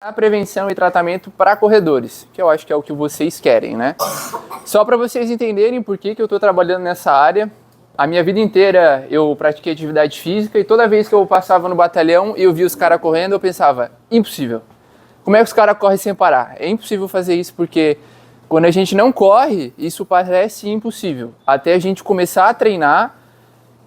A prevenção e tratamento para corredores, que eu acho que é o que vocês querem, né? Só para vocês entenderem por que eu estou trabalhando nessa área. A minha vida inteira eu pratiquei atividade física e toda vez que eu passava no batalhão e eu via os caras correndo, eu pensava, impossível. Como é que os caras correm sem parar? É impossível fazer isso porque quando a gente não corre, isso parece impossível. Até a gente começar a treinar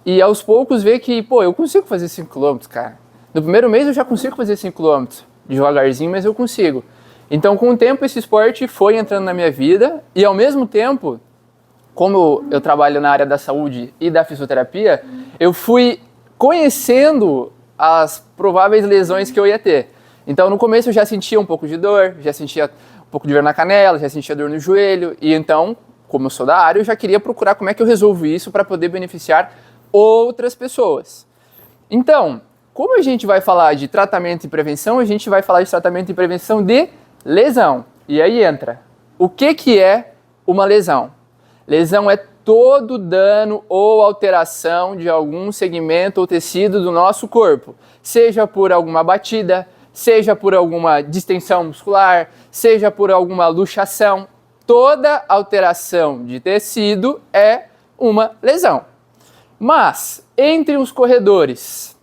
e aos poucos ver que, pô, eu consigo fazer 5 km, cara. No primeiro mês eu já consigo fazer 5 km. Devagarzinho, mas eu consigo. Então, com o tempo, esse esporte foi entrando na minha vida e, ao mesmo tempo, como eu trabalho na área da saúde e da fisioterapia, eu fui conhecendo as prováveis lesões que eu ia ter. Então, no começo, eu já sentia um pouco de dor, já sentia um pouco de dor na canela, já sentia dor no joelho. E então, como eu sou da área, eu já queria procurar como é que eu resolvo isso para poder beneficiar outras pessoas. Então, como a gente vai falar de tratamento e prevenção, a gente vai falar de tratamento e prevenção de lesão. E aí entra, o que é uma lesão? Lesão é todo dano ou alteração de algum segmento ou tecido do nosso corpo, seja por alguma batida, seja por alguma distensão muscular, seja por alguma luxação. Toda alteração de tecido é uma lesão. Mas, entre os corredores,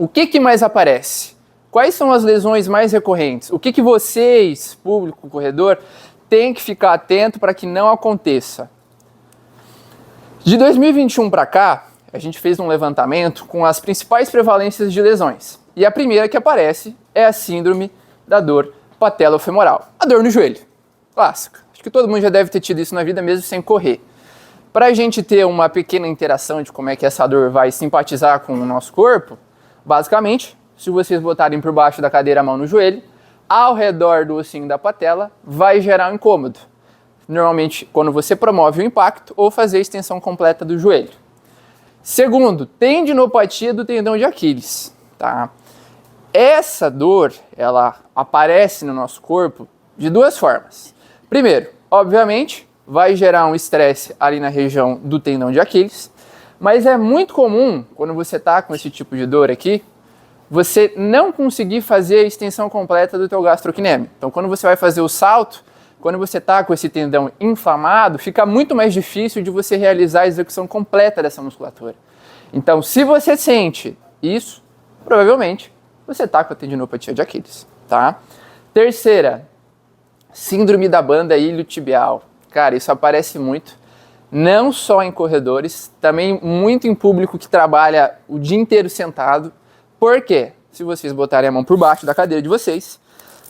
o que mais aparece? Quais são as lesões mais recorrentes? O que vocês, público corredor, tem que ficar atento para que não aconteça? De 2021 para cá, a gente fez um levantamento com as principais prevalências de lesões. E a primeira que aparece é a síndrome da dor patelofemoral. A dor no joelho, clássica. Acho que todo mundo já deve ter tido isso na vida mesmo sem correr. Para a gente ter uma pequena interação de como é que essa dor vai simpatizar com o nosso corpo, basicamente, se vocês botarem por baixo da cadeira a mão no joelho, ao redor do ossinho da patela, vai gerar um incômodo. Normalmente, quando você promove o impacto ou fazer a extensão completa do joelho. Segundo, tendinopatia do tendão de Aquiles. Tá? Essa dor, ela aparece no nosso corpo de duas formas. Primeiro, obviamente, vai gerar um estresse ali na região do tendão de Aquiles, mas é muito comum, quando você está com esse tipo de dor aqui, você não conseguir fazer a extensão completa do teu gastrocnêmio. Então, quando você vai fazer o salto, quando você está com esse tendão inflamado, fica muito mais difícil de você realizar a execução completa dessa musculatura. Então, se você sente isso, provavelmente você está com a tendinopatia de Aquiles, tá? Terceira, síndrome da banda iliotibial. Cara, isso aparece muito. Não só em corredores, também muito em público que trabalha o dia inteiro sentado. Por quê? Se vocês botarem a mão por baixo da cadeira de vocês,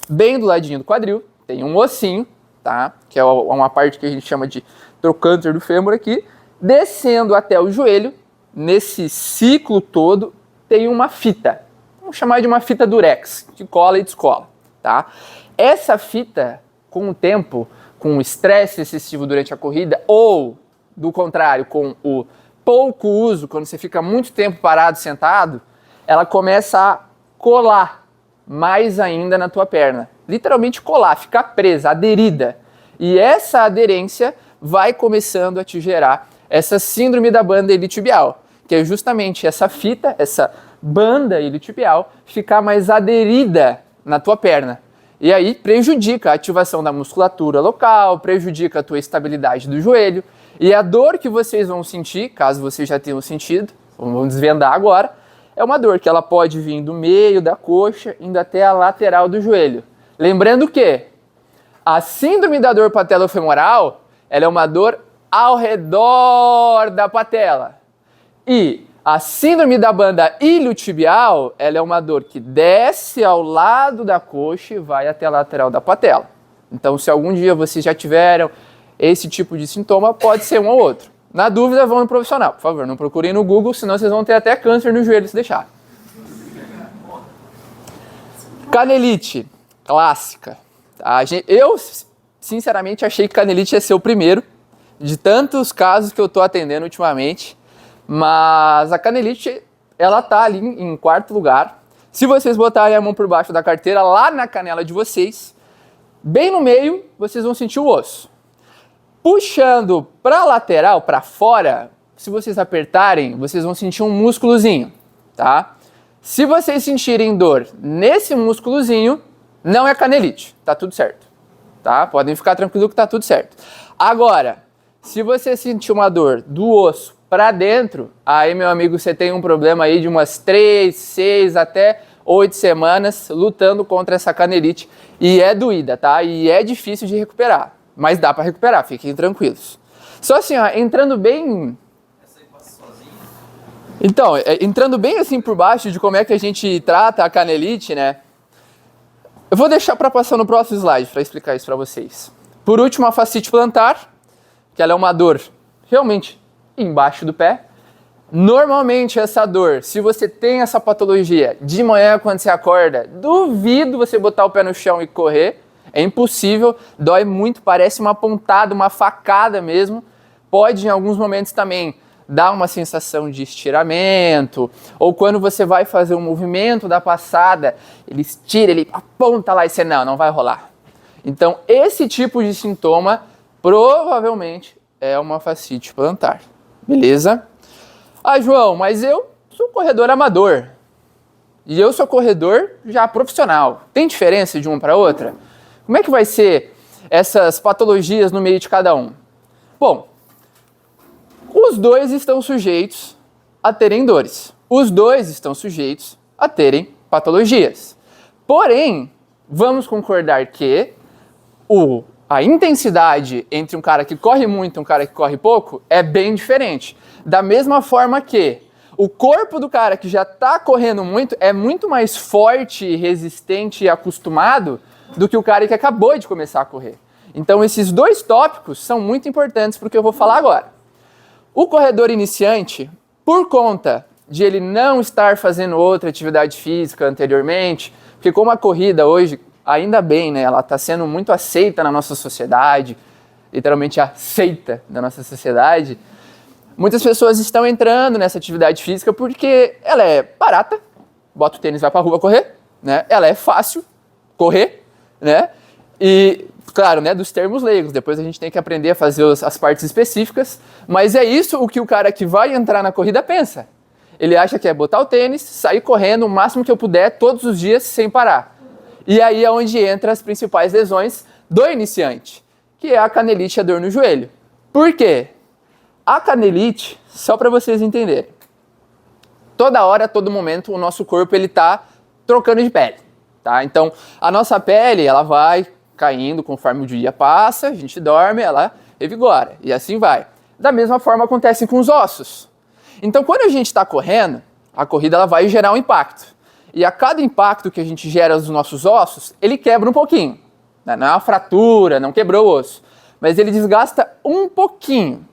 bem do ladinho do quadril, tem um ossinho, tá? Que é uma parte que a gente chama de trocânter do fêmur aqui. Descendo até o joelho, nesse ciclo todo, tem uma fita. Vamos chamar de uma fita durex, que cola e descola, tá? Essa fita, com o tempo, com o estresse excessivo durante a corrida, ou do contrário, com o pouco uso, quando você fica muito tempo parado, sentado, ela começa a colar mais ainda na tua perna. Literalmente colar, ficar presa, aderida. E essa aderência vai começando a te gerar essa síndrome da banda iliotibial, que é justamente essa fita, essa banda iliotibial, ficar mais aderida na tua perna. E aí prejudica a ativação da musculatura local, prejudica a tua estabilidade do joelho. E a dor que vocês vão sentir, caso vocês já tenham sentido, vamos desvendar agora, é uma dor que ela pode vir do meio da coxa, indo até a lateral do joelho. Lembrando que a síndrome da dor patelofemoral, ela é uma dor ao redor da patela. E a síndrome da banda iliotibial, ela é uma dor que desce ao lado da coxa e vai até a lateral da patela. Então, se algum dia vocês já tiveram esse tipo de sintoma, pode ser um ou outro. Na dúvida, vão no profissional. Por favor, não procurem no Google, senão vocês vão ter até câncer no joelho se deixar. Canelite, clássica. Eu, sinceramente, achei que canelite ia ser o primeiro de tantos casos que eu estou atendendo ultimamente. Mas a canelite, ela tá ali em quarto lugar. Se vocês botarem a mão por baixo da carteira, lá na canela de vocês, bem no meio, vocês vão sentir o osso. Puxando para a lateral, para fora, se vocês apertarem, vocês vão sentir um músculozinho, tá? Se vocês sentirem dor nesse músculozinho, Não é canelite, tá tudo certo. Tá? Podem ficar tranquilos que tá tudo certo. Agora, se você sentir uma dor do osso para dentro, aí, meu amigo, você tem um problema aí de umas 3, 6 até 8 semanas lutando contra essa canelite. E é doída, tá? E é difícil de recuperar. Mas dá para recuperar, fiquem tranquilos. Só assim, ó, entrando bem... Essa aí passa sozinha? Então, entrando bem assim por baixo de como é que a gente trata a canelite, né? Eu vou deixar para passar no próximo slide para explicar isso para vocês. Por último, a fascite plantar, que ela é uma dor realmente embaixo do pé. Normalmente essa dor, se você tem essa patologia de manhã quando você acorda, duvido você botar o pé no chão e correr. É impossível, dói muito, parece uma pontada, uma facada mesmo. Pode em alguns momentos também dar uma sensação de estiramento, ou quando você vai fazer um movimento da passada, ele estira, ele aponta lá e você não vai rolar. Então esse tipo de sintoma provavelmente é uma fascite plantar, beleza? Ah, João, mas eu sou corredor amador e eu sou corredor já profissional. Tem diferença de uma para outra? Como é que vai ser essas patologias no meio de cada um? Bom, os dois estão sujeitos a terem dores. Os dois estão sujeitos a terem patologias. Porém, vamos concordar que a intensidade entre um cara que corre muito e um cara que corre pouco é bem diferente. Da mesma forma que o corpo do cara que já está correndo muito é muito mais forte, resistente e acostumado do que o cara que acabou de começar a correr. Então esses dois tópicos são muito importantes para o que eu vou falar agora. O corredor iniciante, por conta de ele não estar fazendo outra atividade física anteriormente, porque como a corrida hoje, ainda bem, né, ela está sendo muito aceita na nossa sociedade, literalmente aceita na nossa sociedade, muitas pessoas estão entrando nessa atividade física porque ela é barata, bota o tênis e vai para a rua correr, né? Ela é fácil correr, né? E, claro, né, dos termos leigos, depois a gente tem que aprender a fazer as partes específicas, mas é isso o que o cara que vai entrar na corrida pensa. Ele acha que é botar o tênis, sair correndo o máximo que eu puder, todos os dias, sem parar. E aí é onde entram as principais lesões do iniciante, que é a canelite e a dor no joelho. Por quê? A canelite, só para vocês entenderem, toda hora, todo momento, o nosso corpo ele está trocando de pele. Tá? Então, a nossa pele, ela vai caindo conforme o dia passa, a gente dorme, ela revigora, e assim vai. Da mesma forma acontece com os ossos. Então, quando a gente está correndo, a corrida ela vai gerar um impacto. E a cada impacto que a gente gera nos nossos ossos, ele quebra um pouquinho. Não é uma fratura, não quebrou o osso, mas ele desgasta um pouquinho.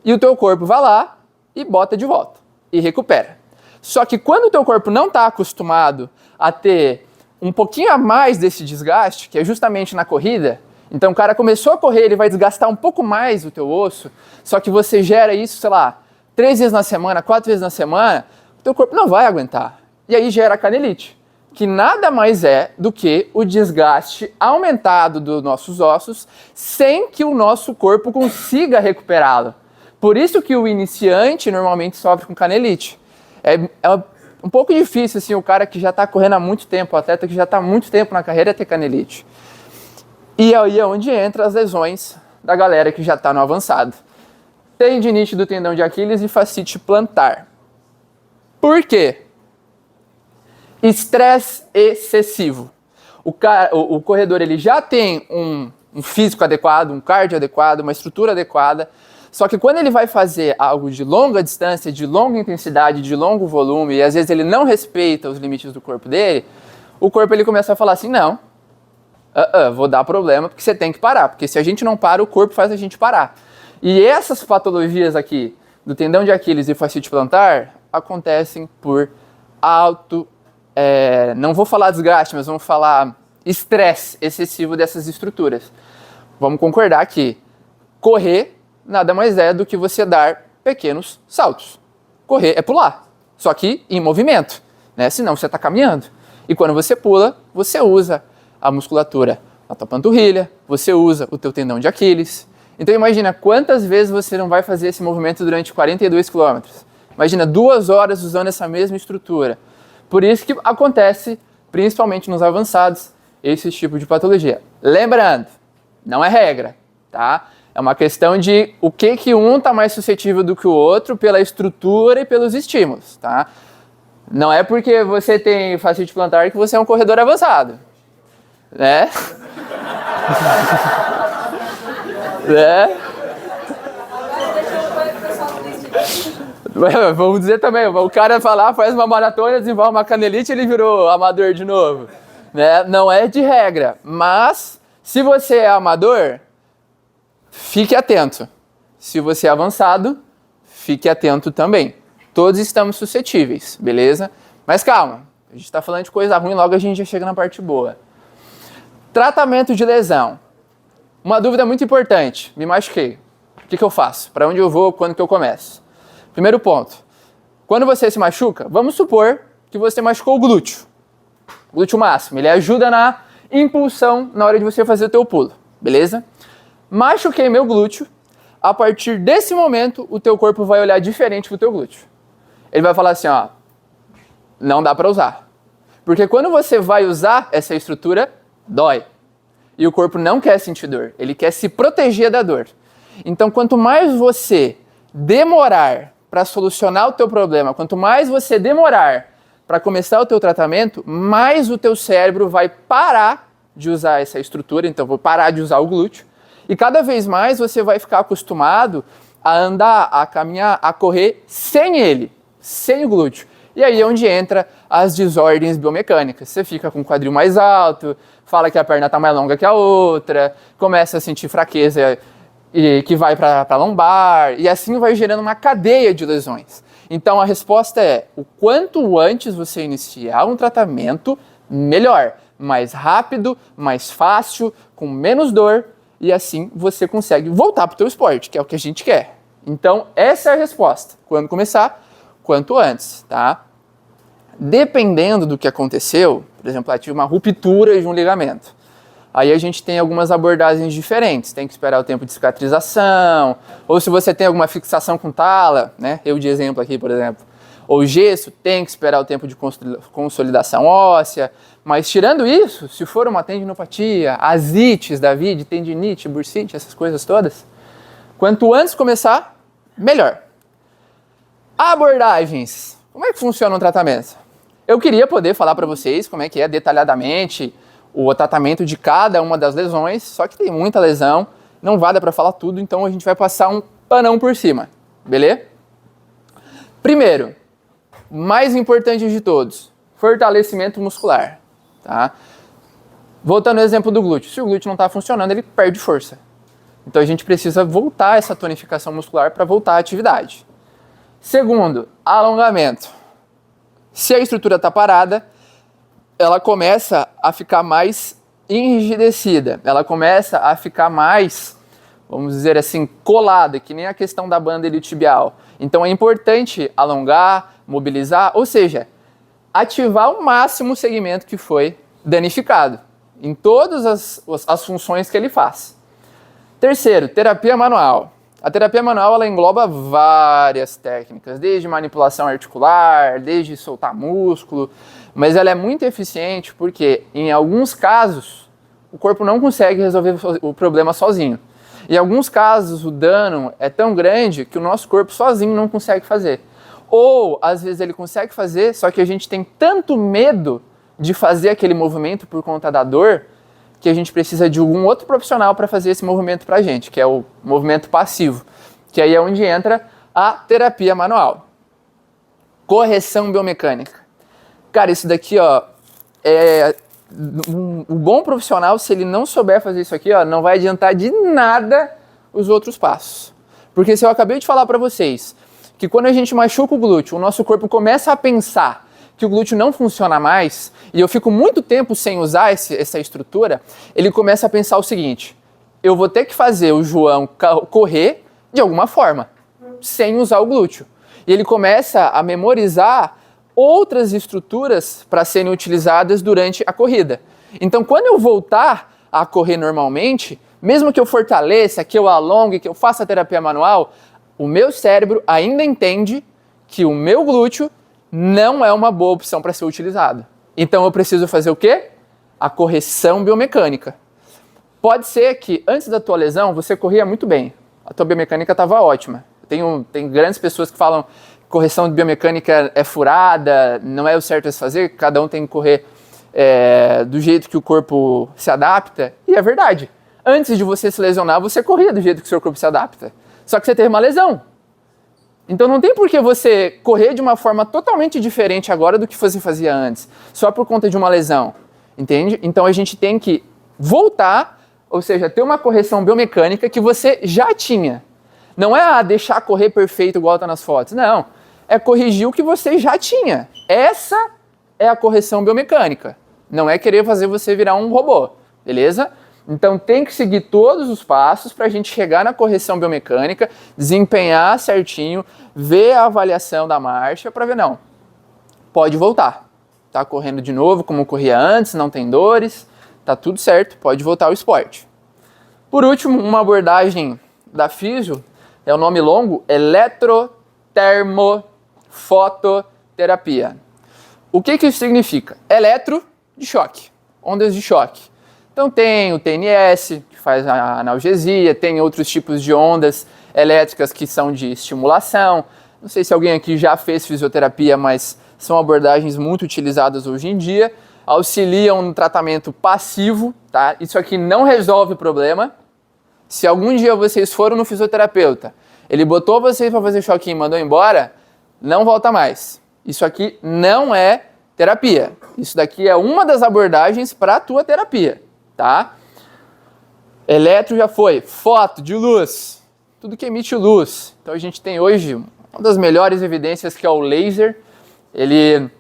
E o teu corpo vai lá e bota de volta, e recupera. Só que quando o teu corpo não está acostumado a ter um pouquinho a mais desse desgaste, que é justamente na corrida, então o cara começou a correr, ele vai desgastar um pouco mais o teu osso, só que você gera isso, sei lá, 3 vezes na semana, 4 vezes na semana, o teu corpo não vai aguentar. E aí gera a canelite, que nada mais é do que o desgaste aumentado dos nossos ossos sem que o nosso corpo consiga recuperá-lo. Por isso que o iniciante normalmente sofre com canelite. É um pouco difícil, assim, o cara que já está correndo há muito tempo, o atleta que já está há muito tempo na carreira ter canelite. E aí é onde entra as lesões da galera que já está no avançado. Tendinite do tendão de Aquiles e fascite plantar. Por quê? Estresse excessivo. O corredor ele já tem um físico adequado, um cardio adequado, uma estrutura adequada, só que quando ele vai fazer algo de longa distância, de longa intensidade, de longo volume, e às vezes ele não respeita os limites do corpo dele, o corpo ele começa a falar assim, não, vou dar problema porque você tem que parar, porque se a gente não para, o corpo faz a gente parar. E essas patologias aqui, do tendão de Aquiles e fascite plantar, acontecem por não vou falar desgaste, mas vamos falar estresse excessivo dessas estruturas. Vamos concordar que correr nada mais é do que você dar pequenos saltos. Correr é pular, só que em movimento, né? Senão você está caminhando. E quando você pula, você usa a musculatura da tua panturrilha, você usa o teu tendão de Aquiles. Então imagina quantas vezes você não vai fazer esse movimento durante 42 km. Imagina 2 horas usando essa mesma estrutura. Por isso que acontece, principalmente nos avançados, esse tipo de patologia. Lembrando, não é regra, tá? É uma questão de o que um está mais suscetível do que o outro pela estrutura e pelos estímulos, tá? Não é porque você tem fascite plantar que você é um corredor avançado, né? Né? Vamos dizer também, o cara falar, faz uma maratona, desenvolve uma canelite, ele virou amador de novo, né? Não é de regra, mas se você é amador, fique atento. Se você é avançado, fique atento também. Todos estamos suscetíveis, beleza? Mas calma, a gente está falando de coisa ruim, logo a gente já chega na parte boa. Tratamento de lesão. Uma dúvida muito importante, me machuquei. O que eu faço? Para onde eu vou? Quando que eu começo? Primeiro ponto, quando você se machuca, vamos supor que você machucou o glúteo máximo, ele ajuda na impulsão na hora de você fazer o teu pulo, beleza? Machuquei meu glúteo, a partir desse momento o teu corpo vai olhar diferente pro teu glúteo. Ele vai falar assim, ó, não dá para usar. Porque quando você vai usar essa estrutura, dói. E o corpo não quer sentir dor, ele quer se proteger da dor. Então quanto mais você demorar para solucionar o teu problema, quanto mais você demorar para começar o teu tratamento, mais o teu cérebro vai parar de usar essa estrutura, então vou parar de usar o glúteo, e cada vez mais você vai ficar acostumado a andar, a caminhar, a correr sem ele, sem o glúteo. E aí é onde entra as desordens biomecânicas. Você fica com o quadril mais alto, fala que a perna está mais longa que a outra, começa a sentir fraqueza e que vai para a lombar, e assim vai gerando uma cadeia de lesões. Então a resposta é, o quanto antes você iniciar um tratamento, melhor. Mais rápido, mais fácil, com menos dor, e assim você consegue voltar para o teu esporte, que é o que a gente quer. Então essa é a resposta. Quando começar, quanto antes, tá? Dependendo do que aconteceu, por exemplo, eu tive uma ruptura de um ligamento. Aí a gente tem algumas abordagens diferentes, tem que esperar o tempo de cicatrização, ou se você tem alguma fixação com tala, né, eu de exemplo aqui, por exemplo, ou gesso, tem que esperar o tempo de consolidação óssea, mas tirando isso, se for uma tendinopatia, asites da vida, tendinite, bursite, essas coisas todas, quanto antes começar, melhor. Abordagens, como é que funciona o tratamento? Eu queria poder falar para vocês como é que é detalhadamente o tratamento de cada uma das lesões, só que tem muita lesão, não vai dar para falar tudo, então a gente vai passar um panão por cima, beleza? Primeiro, mais importante de todos, fortalecimento muscular, tá? Voltando ao exemplo do glúteo, se o glúteo não está funcionando, ele perde força. Então a gente precisa voltar essa tonificação muscular para voltar à atividade. Segundo, alongamento. Se a estrutura está parada, ela começa a ficar mais enrijecida, ela começa a ficar mais, vamos dizer assim, colada, que nem a questão da banda iliotibial. Então é importante alongar, mobilizar, ou seja, ativar ao máximo o segmento que foi danificado, em todas as funções que ele faz. Terceiro, terapia manual. A terapia manual ela engloba várias técnicas, desde manipulação articular, desde soltar músculo, mas ela é muito eficiente porque, em alguns casos, o corpo não consegue resolver o problema sozinho. Em alguns casos, o dano é tão grande que o nosso corpo sozinho não consegue fazer. Ou, às vezes, ele consegue fazer, só que a gente tem tanto medo de fazer aquele movimento por conta da dor, que a gente precisa de algum outro profissional para fazer esse movimento para a gente, que é o movimento passivo, que aí é onde entra a terapia manual. Correção biomecânica. Cara, isso daqui, ó, um bom profissional, se ele não souber fazer isso aqui, ó, não vai adiantar de nada os outros passos. Porque se eu acabei de falar para vocês que quando a gente machuca o glúteo, o nosso corpo começa a pensar que o glúteo não funciona mais, e eu fico muito tempo sem usar essa estrutura, ele começa a pensar o seguinte, eu vou ter que fazer o João correr de alguma forma, sem usar o glúteo. E ele começa a memorizar outras estruturas para serem utilizadas durante a corrida. Então, quando eu voltar a correr normalmente, mesmo que eu fortaleça, que eu alongue, que eu faça a terapia manual, o meu cérebro ainda entende que o meu glúteo não é uma boa opção para ser utilizado. Então eu preciso fazer o quê? a correção biomecânica. Pode ser que antes da tua lesão você corria muito bem, a tua biomecânica estava ótima. Tem grandes pessoas que falam que correção de biomecânica é furada, não é o certo a se fazer, cada um tem que correr do jeito que o corpo se adapta, e é verdade. Antes de você se lesionar, você corria do jeito que o seu corpo se adapta, só que você teve uma lesão. Então não tem por que você correr de uma forma totalmente diferente agora do que você fazia antes, só por conta de uma lesão, entende? Então a gente tem que voltar, ou seja, ter uma correção biomecânica que você já tinha. Não é deixar correr perfeito igual está nas fotos, não. É corrigir o que você já tinha. Essa é a correção biomecânica. Não é querer fazer você virar um robô, beleza? Então tem que seguir todos os passos para a gente chegar na correção biomecânica, desempenhar certinho, ver a avaliação da marcha para ver, não, pode voltar. Tá correndo de novo como corria antes, não tem dores, tá tudo certo, pode voltar ao esporte. Por último, uma abordagem da físio, é o nome longo, eletrotermofototerapia. O que isso significa? Eletro de choque, ondas de choque. Então tem o TNS, que faz a analgesia, tem outros tipos de ondas elétricas que são de estimulação. Não sei se alguém aqui já fez fisioterapia, mas são abordagens muito utilizadas hoje em dia. Auxiliam no tratamento passivo, tá? Isso aqui não resolve o problema. Se algum dia vocês foram no fisioterapeuta, ele botou vocês para fazer choquinho e mandou embora, não volta mais. Isso aqui não é terapia. Isso daqui é uma das abordagens para a tua terapia. Tá? Eletro já foi, foto de luz, tudo que emite luz. Então a gente tem hoje uma das melhores evidências que é o laser. Ele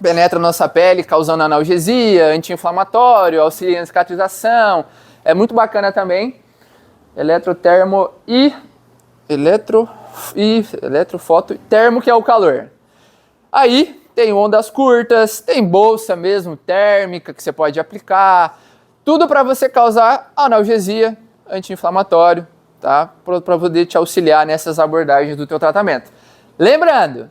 penetra na nossa pele causando analgesia, anti-inflamatório, auxilia na cicatrização. É muito bacana também. Eletrofoto, termo que é o calor. Aí tem ondas curtas, tem bolsa mesmo térmica que você pode aplicar. Tudo para você causar analgesia, anti-inflamatório, tá? Para poder te auxiliar nessas abordagens do teu tratamento. Lembrando,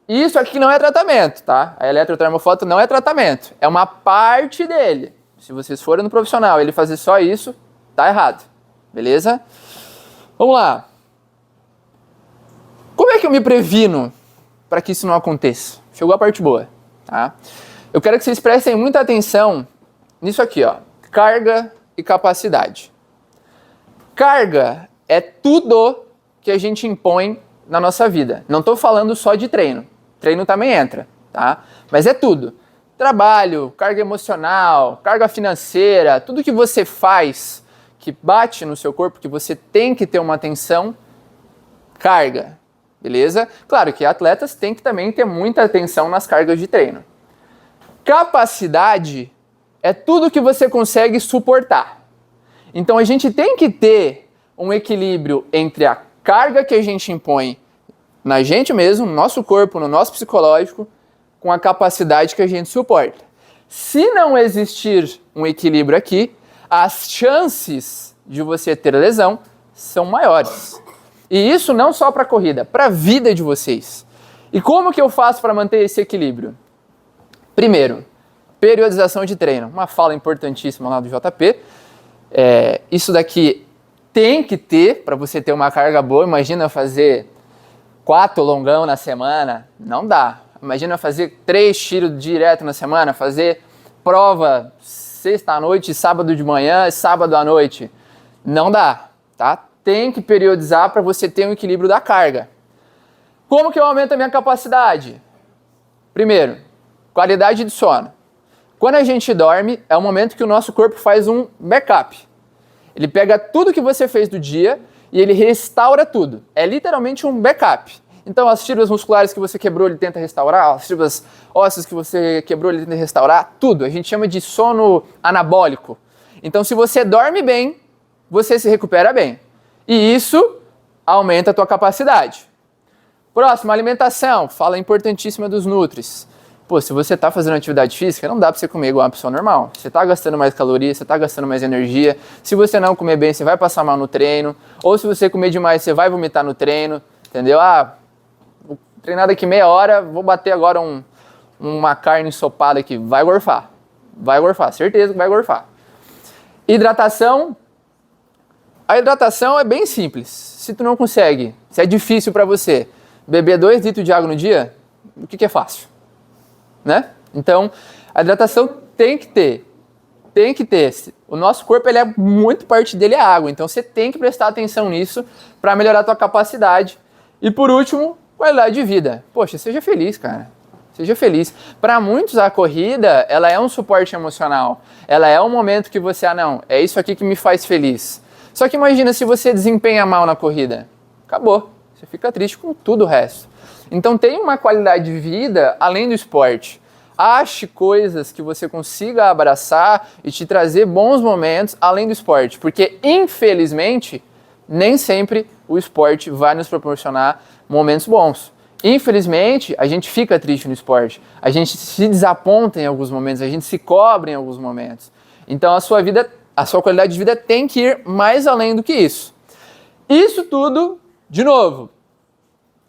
isso aqui não é tratamento, tá? A eletrotermofoto não é tratamento, é uma parte dele. Se vocês forem no profissional e ele fazer só isso, tá errado, beleza? Vamos lá. Como é que eu me previno para que isso não aconteça? Chegou a parte boa, tá? Eu quero que vocês prestem muita atenção nisso aqui, ó. Carga e capacidade. Carga é tudo que a gente impõe na nossa vida. Não estou falando só de treino. Treino também entra, tá? Mas é tudo. Trabalho, carga emocional, carga financeira, tudo que você faz que bate no seu corpo, que você tem que ter uma atenção, carga, beleza? Claro que atletas têm que também ter muita atenção nas cargas de treino. Capacidade é tudo que você consegue suportar. Então a gente tem que ter um equilíbrio entre a carga que a gente impõe na gente mesmo, no nosso corpo, no nosso psicológico, com a capacidade que a gente suporta. Se não existir um equilíbrio aqui, as chances de você ter lesão são maiores. E isso não só para a corrida, para a vida de vocês. E como que eu faço para manter esse equilíbrio? Primeiro, periodização de treino. Uma fala importantíssima lá do JP. Isso daqui tem que ter para você ter uma carga boa. Imagina fazer 4 longão na semana. Não dá. Imagina fazer 3 tiros direto na semana. Fazer prova sexta à noite, sábado de manhã, sábado à noite. Não dá, tá? Tem que periodizar para você ter um equilíbrio da carga. Como que eu aumento a minha capacidade? Primeiro, qualidade de sono. Quando a gente dorme, é o momento que o nosso corpo faz um backup. Ele pega tudo que você fez do dia e ele restaura tudo. É literalmente um backup. Então, as fibras musculares que você quebrou, ele tenta restaurar. As fibras ósseas que você quebrou, ele tenta restaurar. Tudo. A gente chama de sono anabólico. Então, se você dorme bem, você se recupera bem. E isso aumenta a tua capacidade. Próximo, alimentação. Fala importantíssima dos nutris. Pô, se você está fazendo atividade física, não dá para você comer igual uma pessoa normal. Você está gastando mais calorias, você está gastando mais energia. Se você não comer bem, você vai passar mal no treino. Ou se você comer demais, você vai vomitar no treino. Entendeu? Vou treinar daqui meia hora, vou bater agora uma carne ensopada aqui. Vai gorfar. Vai gorfar, certeza que vai gorfar. Hidratação. A hidratação é bem simples. Se tu não consegue, se é difícil para você beber 2 litros de água no dia, o que é fácil? Né? Então, a hidratação tem que ter. Tem que ter. O nosso corpo, ele é muito parte dele é água, então você tem que prestar atenção nisso para melhorar a tua capacidade. E por último, qualidade de vida. Poxa, seja feliz, cara. Seja feliz. Para muitos, a corrida, ela é um suporte emocional. Ela é um momento que você, não, é isso aqui que me faz feliz. Só que imagina se você desempenha mal na corrida. Acabou. Você fica triste com tudo o resto. Então tem uma qualidade de vida além do esporte. Ache coisas que você consiga abraçar e te trazer bons momentos além do esporte. Porque, infelizmente, nem sempre o esporte vai nos proporcionar momentos bons. Infelizmente, a gente fica triste no esporte. A gente se desaponta em alguns momentos, a gente se cobra em alguns momentos. Então a sua vida, a sua qualidade de vida tem que ir mais além do que isso. Isso tudo, de novo,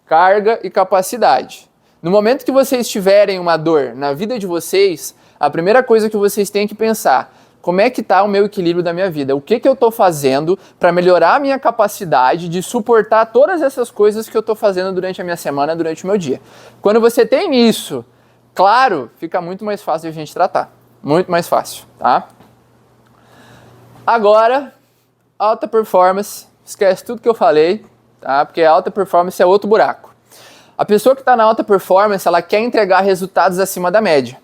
carga e capacidade. No momento que vocês tiverem uma dor na vida de vocês, a primeira coisa que vocês têm que pensar, como é que está o meu equilíbrio da minha vida? O que eu estou fazendo para melhorar a minha capacidade de suportar todas essas coisas que eu estou fazendo durante a minha semana, durante o meu dia? Quando você tem isso, claro, fica muito mais fácil de a gente tratar. Muito mais fácil, tá? Agora, alta performance. Esquece tudo que eu falei, tá? Porque a alta performance é outro buraco. A pessoa que está na alta performance, ela quer entregar resultados acima da média.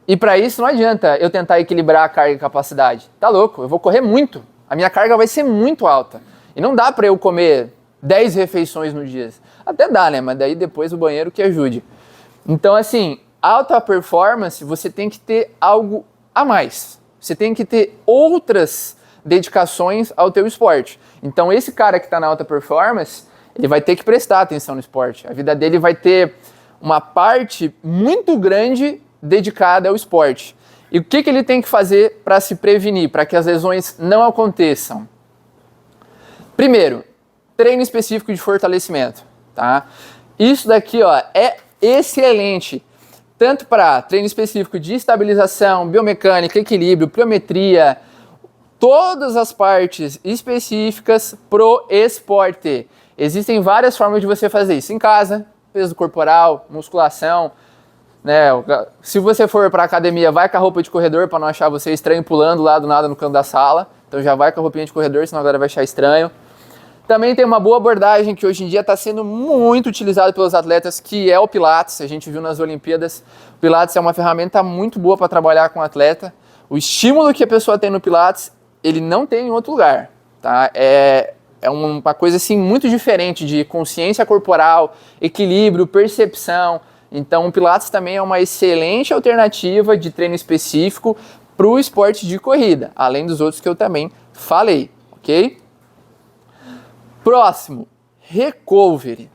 E para isso não adianta eu tentar equilibrar a carga e capacidade. Tá louco, eu vou correr muito. A minha carga vai ser muito alta. E não dá para eu comer 10 refeições no dia. Até dá, né? Mas daí depois o banheiro que ajude. Então, assim, alta performance, você tem que ter algo a mais. Você tem que ter outras dedicações ao teu esporte. Então, esse cara que está na alta performance, ele vai ter que prestar atenção no esporte. A vida dele vai ter uma parte muito grande dedicada ao esporte. E o que ele tem que fazer para se prevenir, para que as lesões não aconteçam? Primeiro, treino específico de fortalecimento, tá? Isso daqui, ó, é excelente, tanto para treino específico de estabilização, biomecânica, equilíbrio, pliometria, todas as partes específicas pro esporte. Existem várias formas de você fazer isso em casa, peso corporal, musculação, né? Se você for para academia, vai com a roupa de corredor para não achar você estranho pulando lá do nada no canto da sala. Então já vai com a roupinha de corredor, senão a galera vai achar estranho. Também tem uma boa abordagem que hoje em dia está sendo muito utilizada pelos atletas, que é o Pilates. A gente viu nas Olimpíadas, o Pilates é uma ferramenta muito boa para trabalhar com o atleta. O estímulo que a pessoa tem no Pilates, ele não tem em outro lugar, tá? É uma coisa assim muito diferente de consciência corporal, equilíbrio, percepção. Então o Pilates também é uma excelente alternativa de treino específico para o esporte de corrida, além dos outros que eu também falei, ok? Próximo, recovery.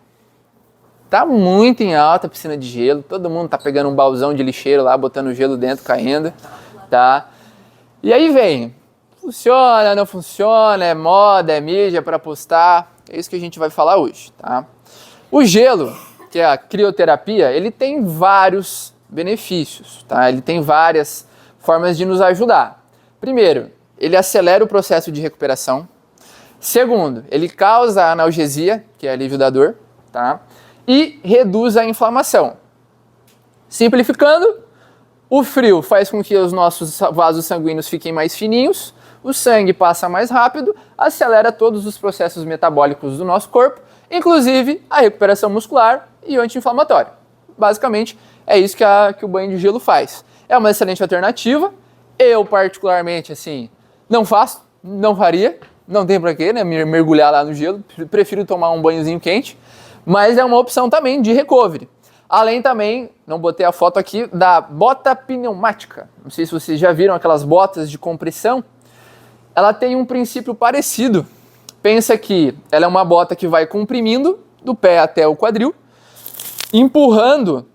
Tá muito em alta a piscina de gelo, todo mundo tá pegando um balzão de lixeiro lá, botando gelo dentro, caindo, tá? E aí vem, funciona, não funciona, é moda, é mídia para postar, é isso que a gente vai falar hoje, tá? O gelo, que é a crioterapia, ele tem vários benefícios, tá? Ele tem várias formas de nos ajudar. Primeiro, ele acelera o processo de recuperação. Segundo, ele causa analgesia, que é alívio da dor, tá? E reduz a inflamação. Simplificando, o frio faz com que os nossos vasos sanguíneos fiquem mais fininhos, o sangue passa mais rápido, acelera todos os processos metabólicos do nosso corpo, inclusive a recuperação muscular e o anti-inflamatório. Basicamente, é isso que o banho de gelo faz. É uma excelente alternativa. Eu, particularmente, assim, não faço, não faria, não tem pra quê, né, mergulhar lá no gelo, prefiro tomar um banhozinho quente, mas é uma opção também de recovery. Além também, não botei a foto aqui, da bota pneumática. Não sei se vocês já viram aquelas botas de compressão. Ela tem um princípio parecido. Pensa que ela é uma bota que vai comprimindo do pé até o quadril, empurrando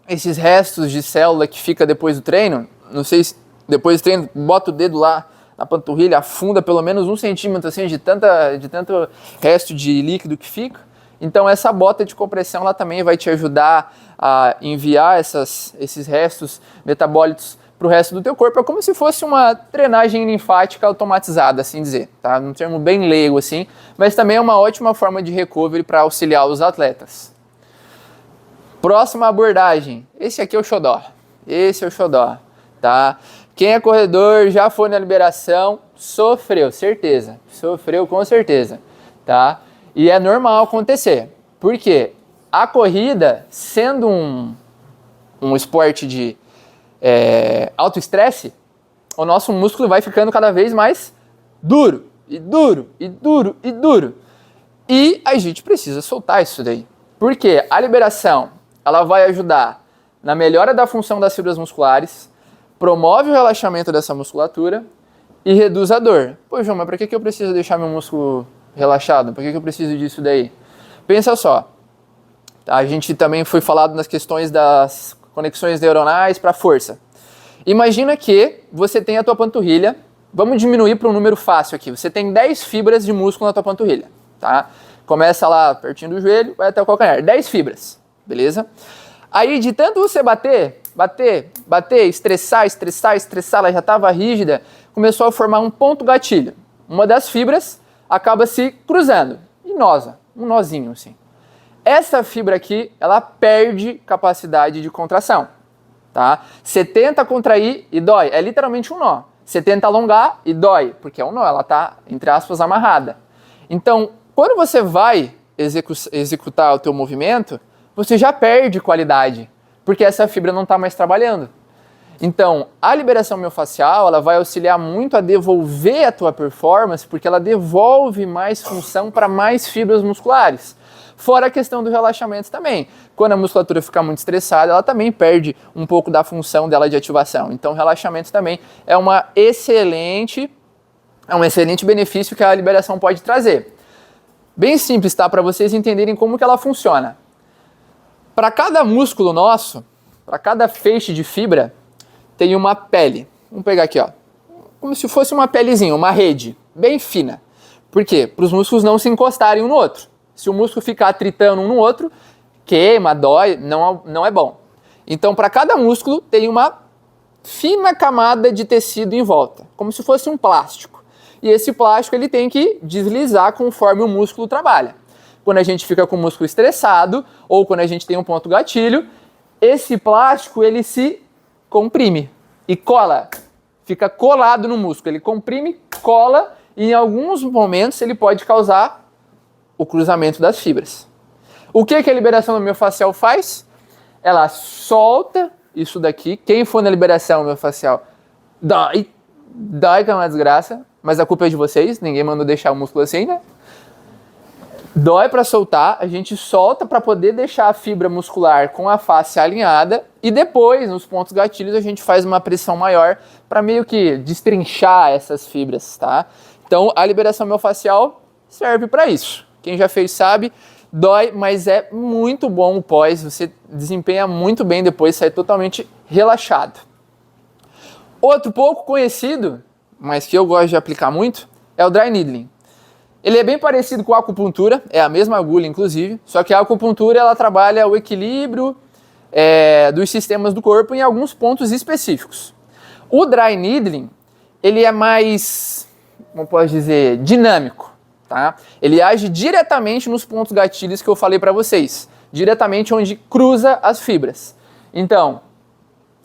esses restos de célula que fica depois do treino. Não sei se depois do treino, bota o dedo lá na panturrilha, afunda pelo menos 1 centímetro assim, de tanto resto de líquido que fica. Então essa bota de compressão ela também vai te ajudar a enviar esses restos metabólicos para o resto do teu corpo. É como se fosse uma drenagem linfática automatizada, assim dizer, tá? Num termo bem leigo assim, mas também é uma ótima forma de recovery para auxiliar os atletas. Próxima abordagem, esse aqui é o xodó. Esse é o xodó, tá? Quem é corredor, já foi na liberação, sofreu, certeza. Sofreu com certeza, tá? E é normal acontecer. Por quê? A corrida, sendo um esporte de alto estresse, o nosso músculo vai ficando cada vez mais duro, e duro, e duro, e duro. E a gente precisa soltar isso daí. Por quê? A liberação, ela vai ajudar na melhora da função das fibras musculares, promove o relaxamento dessa musculatura e reduz a dor. Pô, João, mas para que eu preciso deixar meu músculo relaxado? Para que eu preciso disso daí? Pensa só, a gente também foi falado nas questões das conexões neuronais para força. Imagina que você tem a tua panturrilha, vamos diminuir para um número fácil aqui, você tem 10 fibras de músculo na tua panturrilha, tá? Começa lá pertinho do joelho, vai até o calcanhar, 10 fibras, beleza? Aí de tanto você bater, estressar, ela já estava rígida, começou a formar um ponto gatilho. Uma das fibras acaba se cruzando e nosa, um nozinho assim. Essa fibra aqui, ela perde capacidade de contração, tá? Você tenta contrair e dói, é literalmente um nó. Você tenta alongar e dói, porque é um nó, ela tá, entre aspas, amarrada. Então, quando você vai executar o teu movimento, você já perde qualidade, porque essa fibra não está mais trabalhando. Então, a liberação miofascial, ela vai auxiliar muito a devolver a tua performance, porque ela devolve mais função para mais fibras musculares. Fora a questão do relaxamento também. Quando a musculatura fica muito estressada, ela também perde um pouco da função dela de ativação. Então, o relaxamento também é um excelente benefício que a liberação pode trazer. Bem simples, tá? Para vocês entenderem como que ela funciona. Para cada músculo nosso, para cada feixe de fibra, tem uma pele. Vamos pegar aqui, ó. Como se fosse uma pelezinha, uma rede, bem fina. Por quê? Para os músculos não se encostarem um no outro. Se o músculo ficar atritando um no outro, queima, dói, não é bom. Então, para cada músculo, tem uma fina camada de tecido em volta, como se fosse um plástico. E esse plástico ele tem que deslizar conforme o músculo trabalha. Quando a gente fica com o músculo estressado, ou quando a gente tem um ponto gatilho, esse plástico ele se comprime e cola, fica colado no músculo. Ele comprime, cola e em alguns momentos ele pode causar o cruzamento das fibras. O que a liberação miofascial faz? Ela solta isso daqui. Quem for na liberação miofascial dói que é uma desgraça, mas a culpa é de vocês, ninguém mandou deixar o músculo assim, né? Dói para soltar, a gente solta para poder deixar a fibra muscular com a face alinhada e depois, nos pontos gatilhos, a gente faz uma pressão maior para meio que destrinchar essas fibras, tá? Então, a liberação miofascial serve para isso. Quem já fez sabe, dói, mas é muito bom o pós, você desempenha muito bem depois, sai totalmente relaxado. Outro pouco conhecido, mas que eu gosto de aplicar muito, é o dry needling. Ele é bem parecido com a acupuntura, é a mesma agulha inclusive, só que a acupuntura ela trabalha o equilíbrio dos sistemas do corpo em alguns pontos específicos. O dry needling, ele é mais, como posso dizer, dinâmico, tá? Ele age diretamente nos pontos gatilhos que eu falei para vocês, diretamente onde cruza as fibras. Então,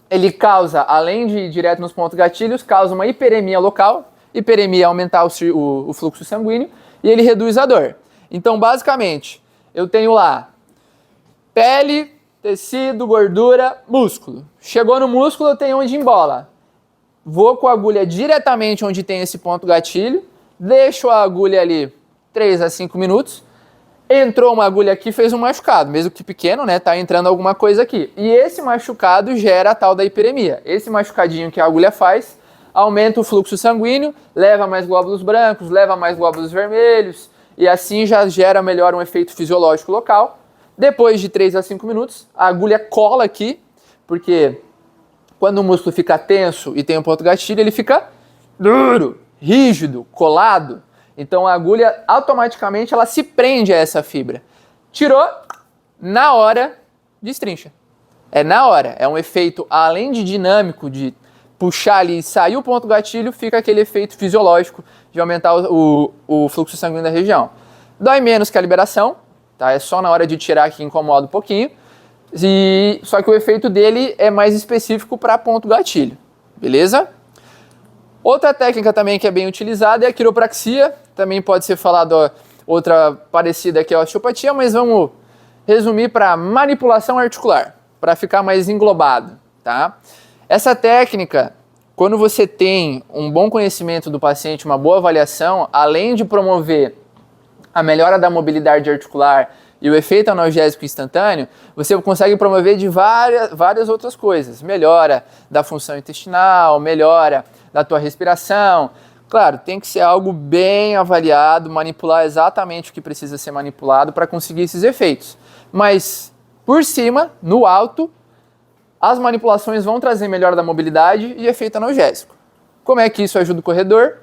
ele causa, além de ir direto nos pontos gatilhos, causa uma hiperemia local, hiperemia é aumentar o fluxo sanguíneo, e ele reduz a dor. Então, basicamente, eu tenho lá pele, tecido, gordura, músculo. Chegou no músculo, eu tenho onde embola. Vou com a agulha diretamente onde tem esse ponto gatilho, deixo a agulha ali 3 a 5 minutos, entrou uma agulha aqui, fez um machucado, mesmo que pequeno, né, tá entrando alguma coisa aqui. E esse machucado gera a tal da hiperemia. Esse machucadinho que a agulha faz, aumenta o fluxo sanguíneo, leva mais glóbulos brancos, leva mais glóbulos vermelhos, e assim já gera melhor um efeito fisiológico local. Depois de 3 a 5 minutos, a agulha cola aqui, porque quando o músculo fica tenso e tem um ponto gatilho, ele fica duro, rígido, colado. Então a agulha automaticamente ela se prende a essa fibra. Tirou, na hora, destrincha. É na hora, é um efeito além de dinâmico, de puxar ali e sair o ponto gatilho, fica aquele efeito fisiológico de aumentar o fluxo sanguíneo da região. Dói menos que a liberação, tá? É só na hora de tirar que incomoda um pouquinho. Só que o efeito dele é mais específico para ponto gatilho, beleza? Outra técnica também que é bem utilizada é a quiropraxia. Também pode ser falado outra parecida que é a osteopatia, mas vamos resumir para manipulação articular, para ficar mais englobado, tá? Essa técnica, quando você tem um bom conhecimento do paciente, uma boa avaliação, além de promover a melhora da mobilidade articular e o efeito analgésico instantâneo, você consegue promover de várias outras coisas. Melhora da função intestinal, melhora da tua respiração. Claro, tem que ser algo bem avaliado, manipular exatamente o que precisa ser manipulado para conseguir esses efeitos. Mas, por cima, no alto, as manipulações vão trazer melhora da mobilidade e efeito analgésico. Como é que isso ajuda o corredor?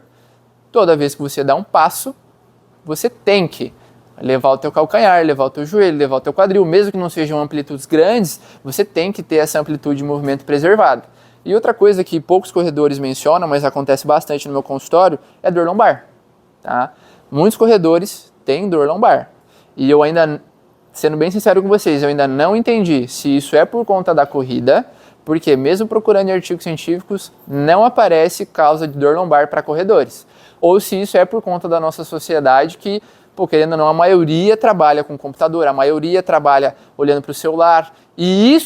Toda vez que você dá um passo, você tem que levar o teu calcanhar, levar o teu joelho, levar o teu quadril, mesmo que não sejam amplitudes grandes, você tem que ter essa amplitude de movimento preservada. E outra coisa que poucos corredores mencionam, mas acontece bastante no meu consultório, é dor lombar, tá? Muitos corredores têm dor lombar. E eu ainda, sendo bem sincero com vocês, eu ainda não entendi se isso é por conta da corrida, porque mesmo procurando em artigos científicos, não aparece causa de dor lombar para corredores. Ou se isso é por conta da nossa sociedade que, querendo ou não, a maioria trabalha com computador, a maioria trabalha olhando para o celular. E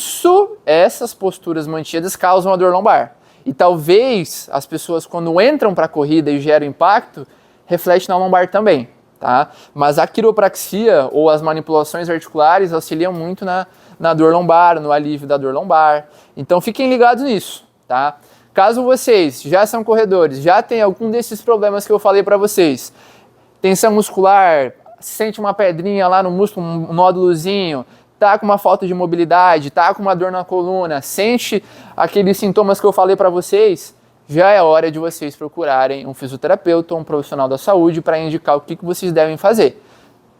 essas posturas mantidas causam a dor lombar. E talvez as pessoas, quando entram para a corrida e geram impacto, reflete na lombar também, tá? Mas a quiropraxia ou as manipulações articulares auxiliam muito na dor lombar, no alívio da dor lombar. Então fiquem ligados nisso, tá? Caso vocês já são corredores, já tem algum desses problemas que eu falei para vocês, tensão muscular, sente uma pedrinha lá no músculo, um nódulozinho, tá com uma falta de mobilidade, tá com uma dor na coluna, sente aqueles sintomas que eu falei para vocês, já é hora de vocês procurarem um fisioterapeuta ou um profissional da saúde para indicar o que vocês devem fazer.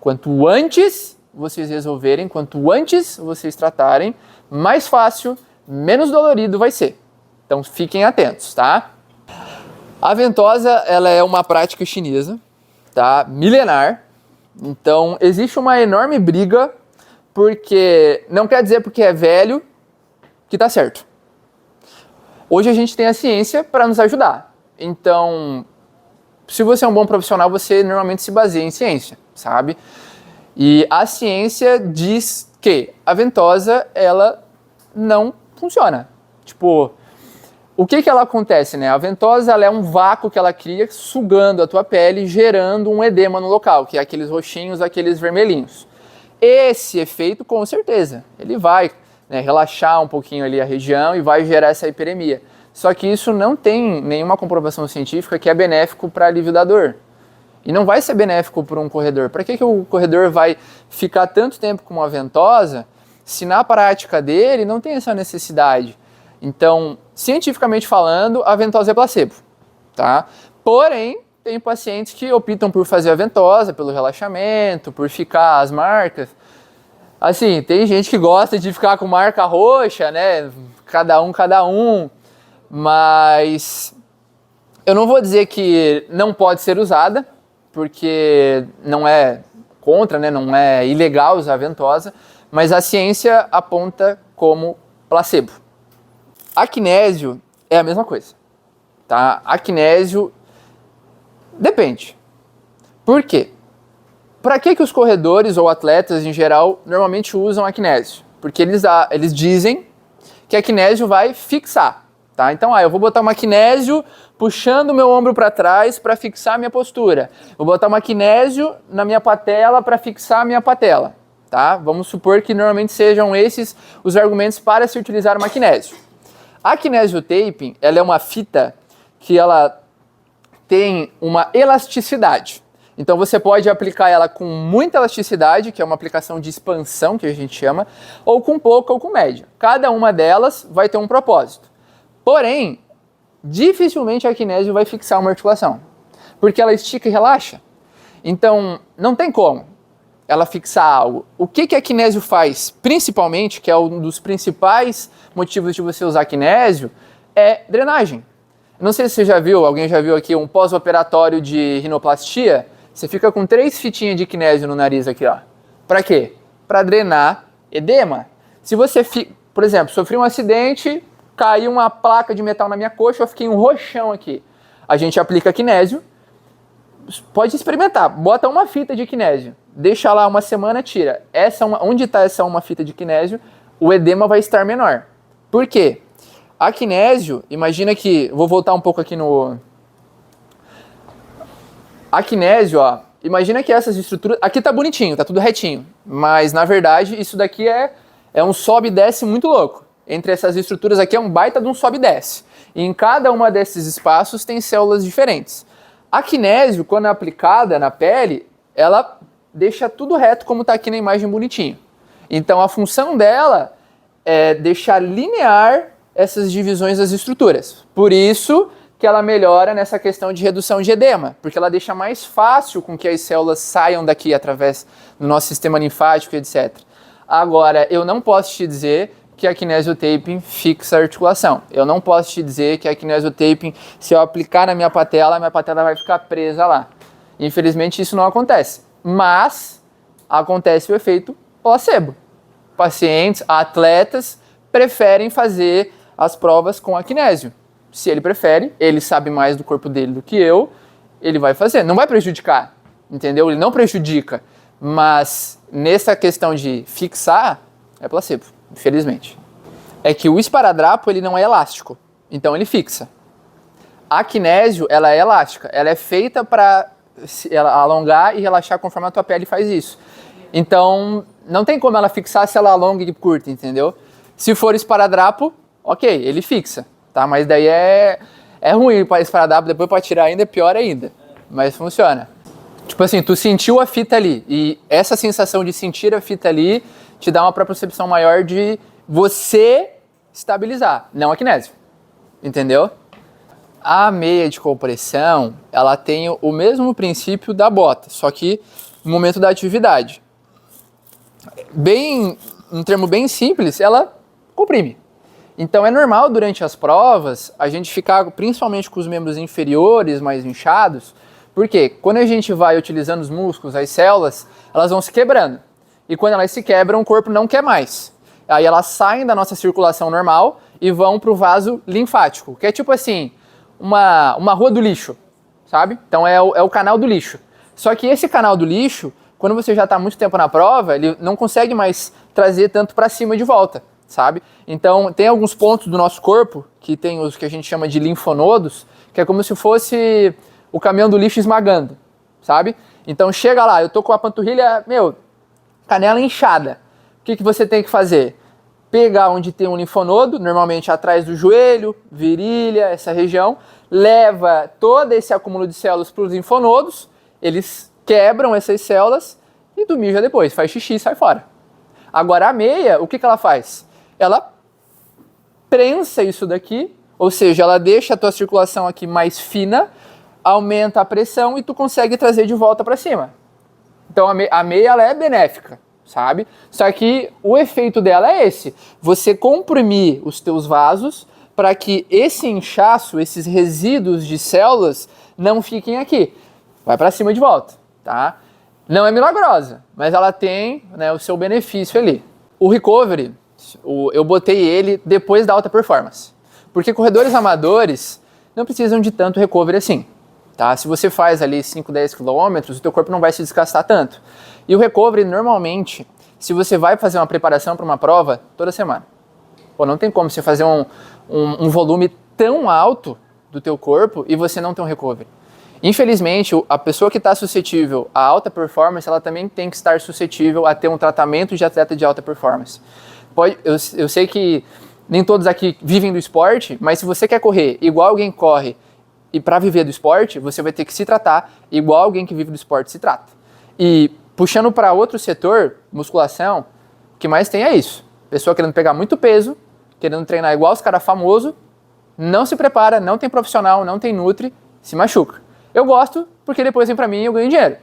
Quanto antes vocês resolverem, quanto antes vocês tratarem, mais fácil, menos dolorido vai ser. Então fiquem atentos, tá? A ventosa, ela é uma prática chinesa, tá? Milenar. Então existe uma enorme briga, porque não quer dizer porque é velho que tá certo. Hoje a gente tem a ciência para nos ajudar. Então, se você é um bom profissional, você normalmente se baseia em ciência, sabe? E a ciência diz que a ventosa, ela não funciona. Tipo, o que ela acontece, né? A ventosa, ela é um vácuo que ela cria sugando a tua pele, gerando um edema no local, que é aqueles roxinhos, aqueles vermelhinhos. Esse efeito, com certeza, ele vai, né, relaxar um pouquinho ali a região e vai gerar essa hiperemia. Só que isso não tem nenhuma comprovação científica que é benéfico para alívio da dor. E não vai ser benéfico para um corredor. Para que o corredor vai ficar tanto tempo com uma ventosa se na prática dele não tem essa necessidade? Então, cientificamente falando, a ventosa é placebo, tá? Porém, tem pacientes que optam por fazer a ventosa pelo relaxamento, por ficar as marcas. Assim, tem gente que gosta de ficar com marca roxa, né? Cada um. Mas eu não vou dizer que não pode ser usada, porque não é contra, né? Não é ilegal usar a ventosa, mas a ciência aponta como placebo. A kinésio é a mesma coisa, tá? A kinésio depende. Por quê? Para que os corredores ou atletas em geral normalmente usam a kinésio? Porque eles dizem que a kinésio vai fixar, tá? Então, eu vou botar uma kinésio puxando o meu ombro para trás para fixar a minha postura. Vou botar uma kinésio na minha patela para fixar a minha patela, tá? Vamos supor que normalmente sejam esses os argumentos para se utilizar uma kinésio. A kinesio taping, ela é uma fita que ela tem uma elasticidade. Então você pode aplicar ela com muita elasticidade, que é uma aplicação de expansão, que a gente chama, ou com pouca ou com média. Cada uma delas vai ter um propósito. Porém, dificilmente a kinésio vai fixar uma articulação, porque ela estica e relaxa. Então, não tem como ela fixar algo. O que a kinésio faz, principalmente, que é um dos principais motivos de você usar kinésio, é drenagem. Não sei se você já viu, alguém já viu aqui um pós-operatório de rinoplastia? Você fica com 3 fitinhas de kinésio no nariz aqui, ó. Pra quê? Pra drenar edema. Se você, por exemplo, sofri um acidente, caiu uma placa de metal na minha coxa, eu fiquei um roxão aqui. A gente aplica kinésio, pode experimentar, bota uma fita de kinésio, deixa lá uma semana, tira. Onde está essa uma fita de kinésio, o edema vai estar menor. Por quê? A kinésio, imagina que, vou voltar um pouco aqui no... A kinésio, ó, imagina que essas estruturas, aqui tá bonitinho, tá tudo retinho, mas na verdade isso daqui é um sobe e desce muito louco. Entre essas estruturas aqui é um baita de um sobe e desce. E em cada uma desses espaços tem células diferentes. A kinésio, quando é aplicada na pele, ela deixa tudo reto como está aqui na imagem bonitinho. Então a função dela é deixar linear essas divisões das estruturas. Por isso que ela melhora nessa questão de redução de edema, porque ela deixa mais fácil com que as células saiam daqui através do nosso sistema linfático, etc. Agora, eu não posso te dizer que a kinesiotaping fixa a articulação. Eu não posso te dizer que a kinesiotaping, se eu aplicar na minha patela vai ficar presa lá. Infelizmente isso não acontece. Mas acontece o efeito placebo. Pacientes, atletas, preferem fazer as provas com a kinésio. Se ele prefere, ele sabe mais do corpo dele do que eu, ele vai fazer. Não vai prejudicar, entendeu? Ele não prejudica. Mas nessa questão de fixar, é placebo. Infelizmente. É que o esparadrapo ele não é elástico, então ele fixa. A kinésio, ela é elástica, ela é feita para alongar e relaxar conforme a tua pele faz isso. Então, não tem como ela fixar se ela alonga e curta, entendeu? Se for esparadrapo, ok, ele fixa, tá? Mas daí é ruim para esparadrapo, depois para tirar ainda é pior ainda, mas funciona. Tipo assim, tu sentiu a fita ali, e essa sensação de sentir a fita ali te dá uma propriocepção maior de você estabilizar, não a kinésio, entendeu? A meia de compressão, ela tem o mesmo princípio da bota, só que no momento da atividade. Um termo bem simples, ela comprime. Então é normal durante as provas a gente ficar, principalmente com os membros inferiores mais inchados, porque quando a gente vai utilizando os músculos, as células, elas vão se quebrando. E quando elas se quebram, o corpo não quer mais. Aí elas saem da nossa circulação normal e vão para o vaso linfático, que é tipo assim, uma rua do lixo, sabe? Então é o canal do lixo. Só que esse canal do lixo, quando você já está muito tempo na prova, ele não consegue mais trazer tanto para cima de volta, sabe? Então tem alguns pontos do nosso corpo, que tem os que a gente chama de linfonodos, que é como se fosse o caminhão do lixo esmagando, sabe? Então chega lá, eu tô com a panturrilha, canela inchada. O que você tem que fazer? Pegar onde tem um linfonodo, normalmente atrás do joelho, virilha, essa região, leva todo esse acúmulo de células para os linfonodos, eles quebram essas células e tu mija depois, faz xixi e sai fora. Agora a meia, o que ela faz? Ela prensa isso daqui, ou seja, ela deixa a tua circulação aqui mais fina, aumenta a pressão e tu consegue trazer de volta para cima. Então a meia ela é benéfica, sabe? Só que o efeito dela é esse, você comprimir os teus vasos para que esse inchaço, esses resíduos de células não fiquem aqui. Vai para cima de volta, tá? Não é milagrosa, mas ela tem, né, o seu benefício ali. O recovery, eu botei ele depois da alta performance, porque corredores amadores não precisam de tanto recovery assim. Tá? Se você faz ali 5, 10 quilômetros, o teu corpo não vai se desgastar tanto. E o recovery, normalmente, se você vai fazer uma preparação para uma prova, toda semana. Pô, não tem como você fazer um volume tão alto do teu corpo e você não ter um recovery. Infelizmente, a pessoa que está suscetível à alta performance, ela também tem que estar suscetível a ter um tratamento de atleta de alta performance. Eu sei que nem todos aqui vivem do esporte, mas se você quer correr igual alguém corre, e para viver do esporte, você vai ter que se tratar igual alguém que vive do esporte se trata. E puxando para outro setor, musculação, o que mais tem é isso. Pessoa querendo pegar muito peso, querendo treinar igual os caras famosos, não se prepara, não tem profissional, não tem nutri, se machuca. Eu gosto porque depois vem para mim e eu ganho dinheiro,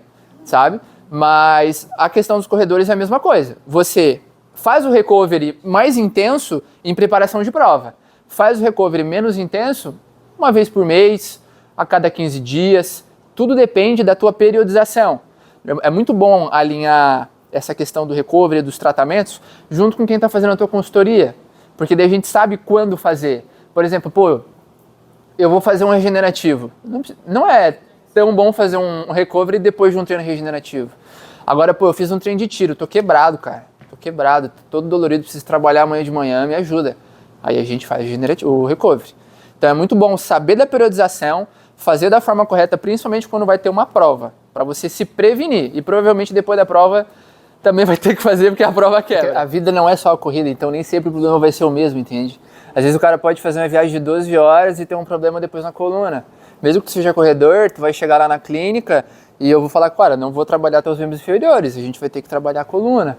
sabe? Mas a questão dos corredores é a mesma coisa. Você faz o recovery mais intenso em preparação de prova. faz o recovery menos intenso uma vez por mês, a cada 15 dias, tudo depende da tua periodização. É muito bom alinhar essa questão do recovery, dos tratamentos, junto com quem está fazendo a tua consultoria, porque daí a gente sabe quando fazer. Por exemplo, pô, eu vou fazer um regenerativo. Não é tão bom fazer um recovery depois de um treino regenerativo. Agora, pô, eu fiz um treino de tiro, tô quebrado, cara. Tô quebrado, tô todo dolorido, preciso trabalhar amanhã de manhã, me ajuda. Aí a gente faz o recovery. Então é muito bom saber da periodização, fazer da forma correta, principalmente quando vai ter uma prova, para você se prevenir. E provavelmente depois da prova também vai ter que fazer porque a prova quebra. A vida não é só a corrida, então nem sempre o problema vai ser o mesmo, entende? Às vezes o cara pode fazer uma viagem de 12 horas e ter um problema depois na coluna. Mesmo que tu seja corredor, tu vai chegar lá na clínica e eu vou falar, cara, não vou trabalhar teus membros inferiores, a gente vai ter que trabalhar a coluna.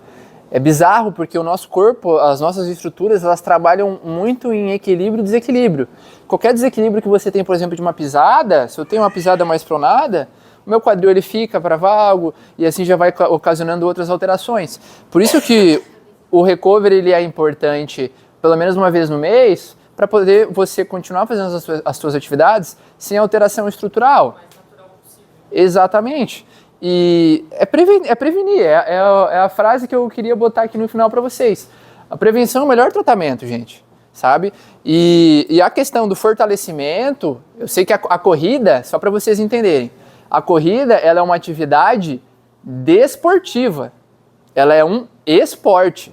É bizarro porque o nosso corpo, as nossas estruturas, elas trabalham muito em equilíbrio e desequilíbrio. Qualquer desequilíbrio que você tem, por exemplo, de uma pisada, se eu tenho uma pisada mais pronada, o meu quadril ele fica para valgo e assim já vai ocasionando outras alterações. Por isso que o recovery ele é importante pelo menos uma vez no mês para poder você continuar fazendo as suas atividades sem alteração estrutural. Exatamente. E é prevenir, é a frase que eu queria botar aqui no final para vocês. A prevenção é o melhor tratamento, gente, sabe? E a questão do fortalecimento, eu sei que a corrida, só para vocês entenderem, a corrida ela é uma atividade desportiva, ela é um esporte,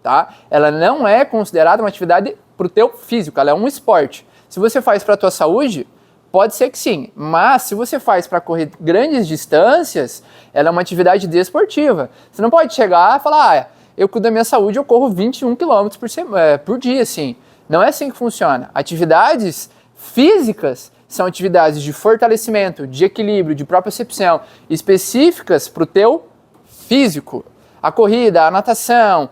tá? Ela não é considerada uma atividade para o teu físico, ela é um esporte. Se você faz para a tua saúde, pode ser que sim, mas se você faz para correr grandes distâncias, ela é uma atividade desportiva. Você não pode chegar e falar, eu cuido da minha saúde, eu corro 21 km por dia, assim. Não é assim que funciona. Atividades físicas são atividades de fortalecimento, de equilíbrio, de propriocepção, específicas para o teu físico. A corrida, a natação,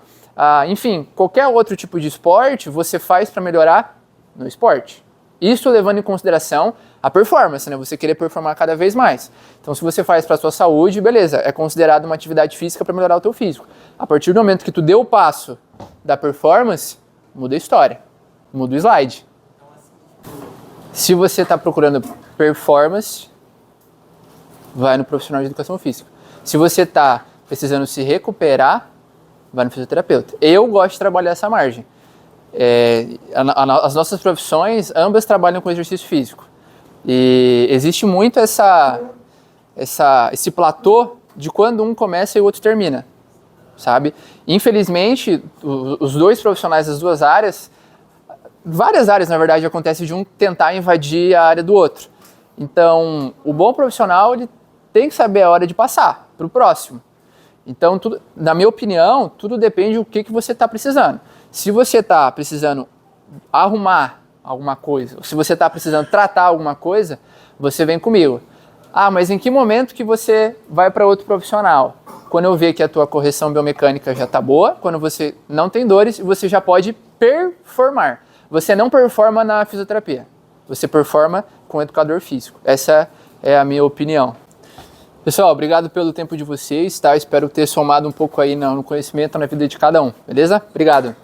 enfim, qualquer outro tipo de esporte, você faz para melhorar no esporte. Isso levando em consideração a performance, né? Você querer performar cada vez mais. Então, se você faz para a sua saúde, beleza, é considerado uma atividade física para melhorar o teu físico. A partir do momento que tu deu o passo da performance, muda a história, muda o slide. Se você está procurando performance, vai no profissional de educação física. Se você está precisando se recuperar, vai no fisioterapeuta. Eu gosto de trabalhar essa margem. As nossas profissões, ambas trabalham com exercício físico. E existe muito esse platô de quando um começa e o outro termina, sabe? Infelizmente, os dois profissionais das duas áreas, várias áreas na verdade, acontece de um tentar invadir a área do outro. Então, o bom profissional ele tem que saber a hora de passar para o próximo. Então, na minha opinião, tudo depende do que você está precisando. Se você está precisando arrumar alguma coisa, ou se você está precisando tratar alguma coisa, você vem comigo. Mas em que momento que você vai para outro profissional? Quando eu ver que a tua correção biomecânica já está boa, quando você não tem dores e você já pode performar. Você não performa na fisioterapia, você performa com o educador físico. Essa é a minha opinião. Pessoal, obrigado pelo tempo de vocês, tá? Espero ter somado um pouco aí no conhecimento, na vida de cada um, beleza? Obrigado.